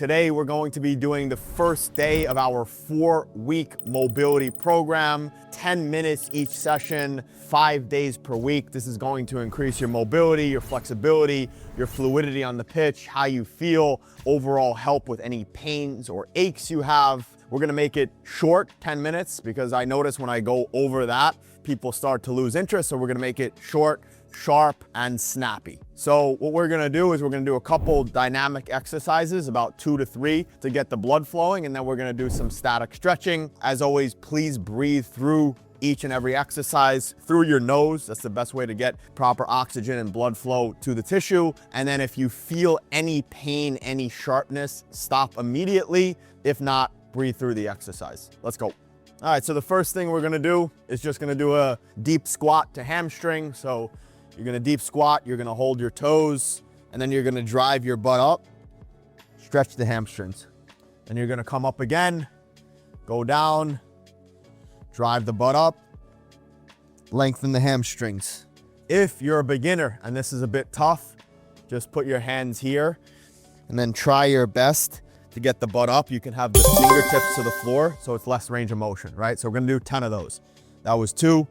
Today we're going to be doing the first day of our 4-week mobility program, 10 minutes each session, 5 days per week. This is going to increase your mobility, your flexibility, your fluidity on the pitch, how you feel, overall help with any pains or aches you have. We're gonna make it short, 10 minutes, because I notice when I go over that, people start to lose interest. So we're gonna make it short, sharp, and snappy. So what we're gonna do is we're gonna do a couple dynamic exercises, about 2 to 3, to get the blood flowing, and then we're gonna do some static stretching. As always, please breathe through each and every exercise through your nose. That's the best way to get proper oxygen and blood flow to the tissue. And then if you feel any pain, any sharpness, stop immediately. If not, breathe through the exercise. Let's go. All right, so the first thing we're gonna do is just gonna do a deep squat to hamstring. So you're gonna deep squat, you're gonna hold your toes, and then you're gonna drive your butt up, stretch the hamstrings. Then you're gonna come up again, go down, drive the butt up, lengthen the hamstrings. If you're a beginner and this is a bit tough, just put your hands here and then try your best to get the butt up. You can have the fingertips to the floor so it's less range of motion, right? So we're gonna do 10 of those. That was 2.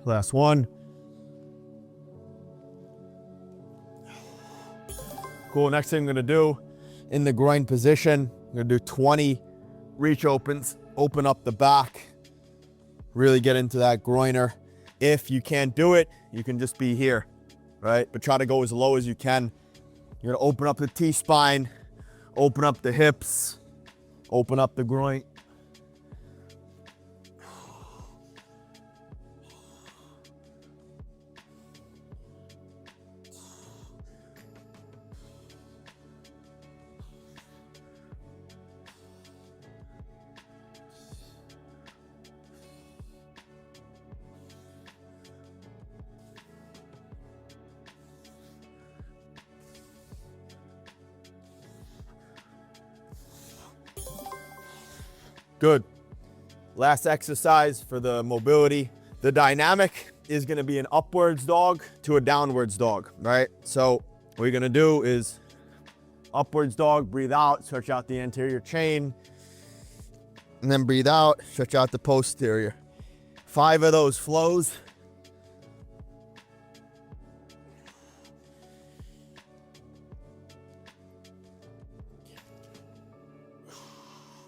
Last one. Cool, next thing I'm gonna do, in the groin position, I'm gonna do 20 reach opens, open up the back, really get into that groiner. If you can't do it, you can just be here, right? But try to go as low as you can. You're gonna open up the T-spine, open up the hips, open up the groin. Good. Last exercise for the mobility. The dynamic is gonna be an upwards dog to a downwards dog, right? So what you're gonna do is upwards dog, breathe out, stretch out the anterior chain, and then breathe out, stretch out the posterior. 5 of those flows.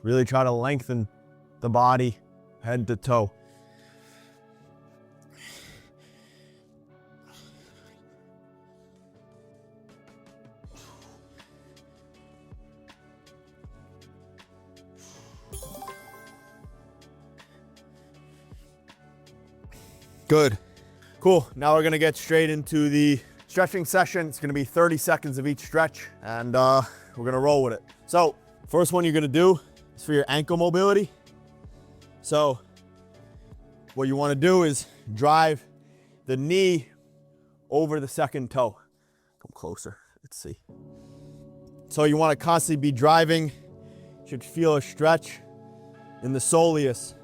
Really try to lengthen the body, head to toe. Good. Cool. Now we're gonna get straight into the stretching session. It's gonna be 30 seconds of each stretch, and we're gonna roll with it. So, first one you're gonna do is for your ankle mobility. So what you want to do is drive the knee over the second toe. Come closer, let's see. So you want to constantly be driving. You should feel a stretch in the soleus.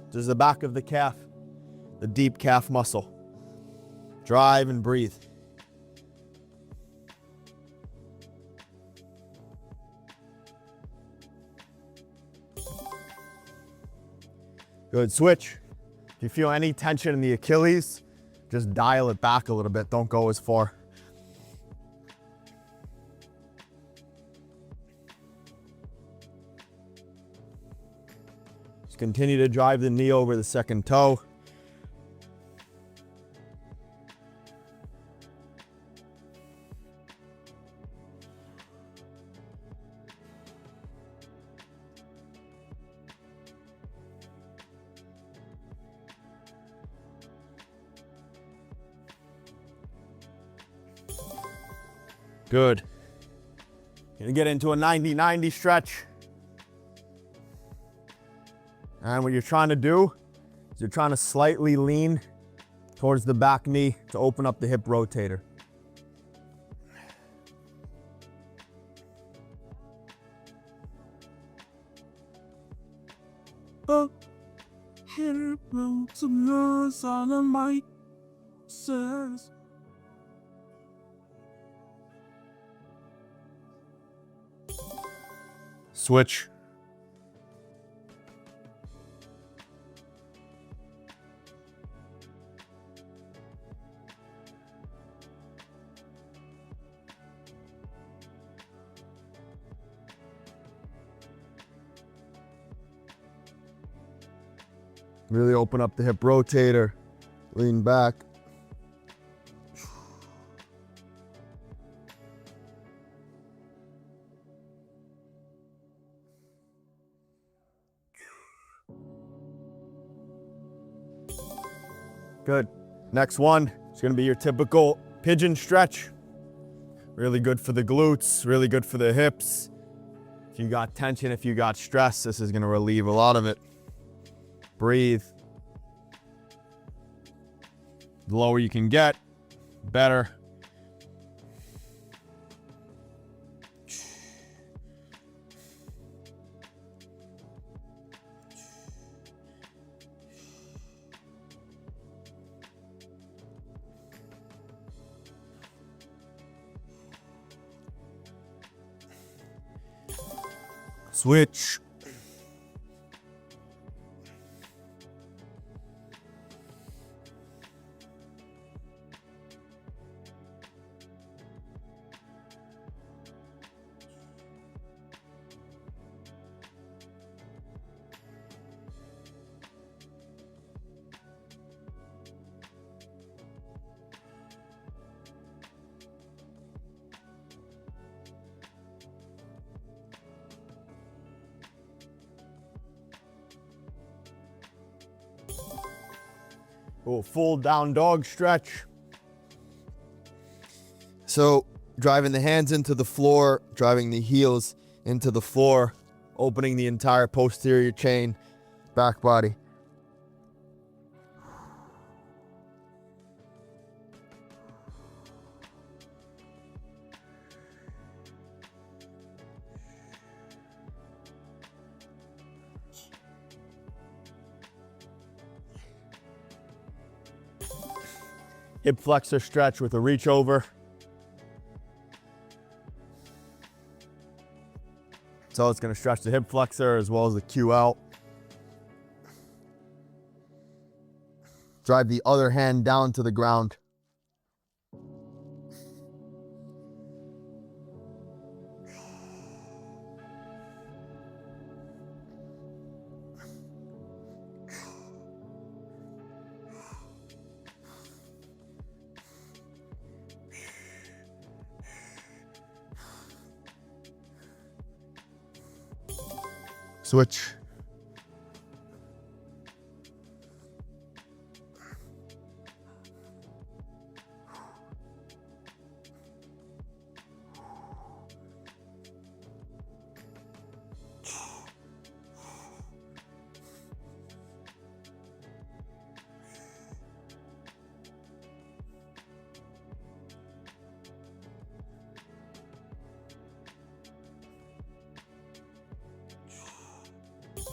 This is the back of the calf, the deep calf muscle. Drive and breathe. Good, switch. If you feel any tension in the Achilles, just dial it back a little bit. Don't go as far. Just continue to drive the knee over the second toe. Good. Gonna get into a 90-90 stretch. And what you're trying to do is you're trying to slightly lean towards the back knee to open up the hip rotator. Switch. Really open up the hip rotator, lean back. Good. Next one is gonna be your typical pigeon stretch. Really good for the glutes, really good for the hips. If you got tension, if you got stress, this is gonna relieve a lot of it. Breathe. The lower you can get, better. Switch. Oh, full down dog stretch. So driving the hands into the floor, driving the heels into the floor, opening the entire posterior chain, back body. Hip flexor stretch with a reach over. So it's going to stretch the hip flexor as well as the QL. Drive the other hand down to the ground. Switch.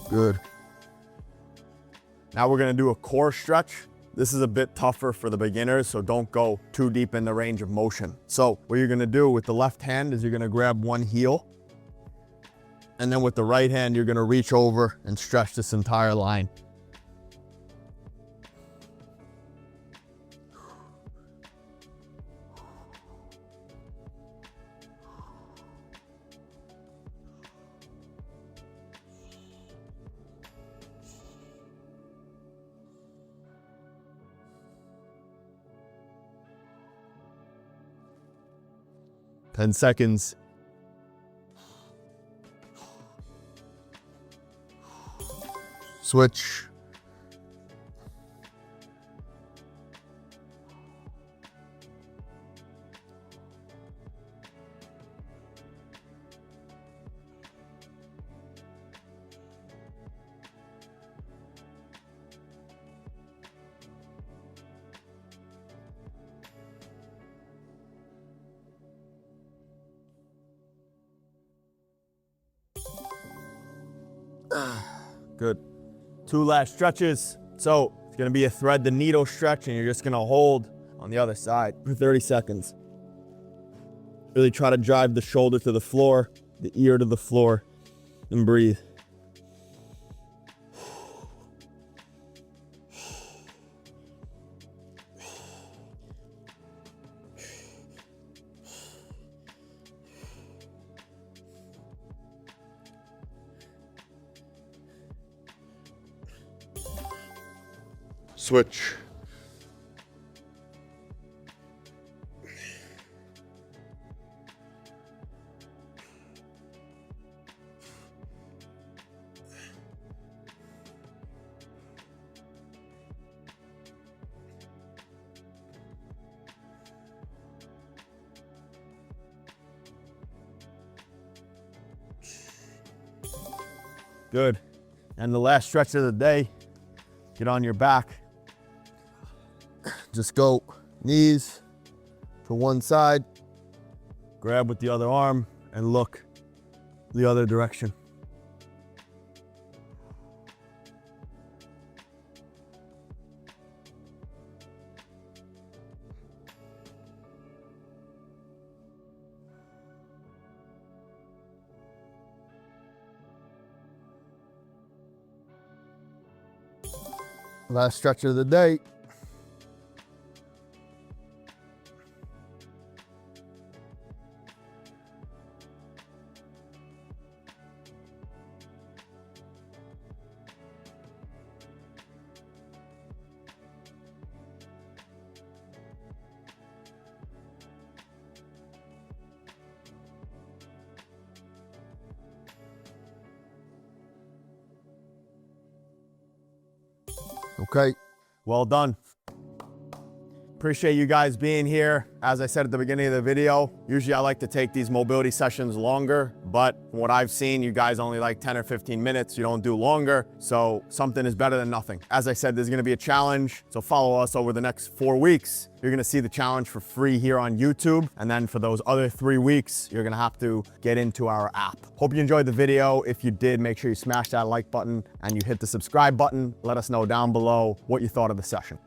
Good. Now we're gonna do a core stretch. This is a bit tougher for the beginners, so don't go too deep in the range of motion. So what you're gonna do with the left hand is you're gonna grab one heel, and then with the right hand, you're gonna reach over and stretch this entire line. Ten seconds. Switch. Good. 2 last stretches. So it's gonna be a thread the needle stretch, and you're just gonna hold on the other side for 30 seconds. Really try to drive the shoulder to the floor, the ear to the floor, and breathe. Switch. Good. And the last stretch of the day, get on your back. Just go knees to one side, grab with the other arm, and look the other direction. Last stretch of the day. Okay, well done. Appreciate you guys being here. As I said at the beginning of the video, usually I like to take these mobility sessions longer, but from what I've seen, you guys only like 10 or 15 minutes. You don't do longer, so something is better than nothing. As I said, there's gonna be a challenge, so follow us over the next 4 weeks. You're gonna see the challenge for free here on YouTube, and then for those other 3 weeks, you're gonna have to get into our app. Hope you enjoyed the video. If you did, make sure you smash that like button and you hit the subscribe button. Let us know down below what you thought of the session.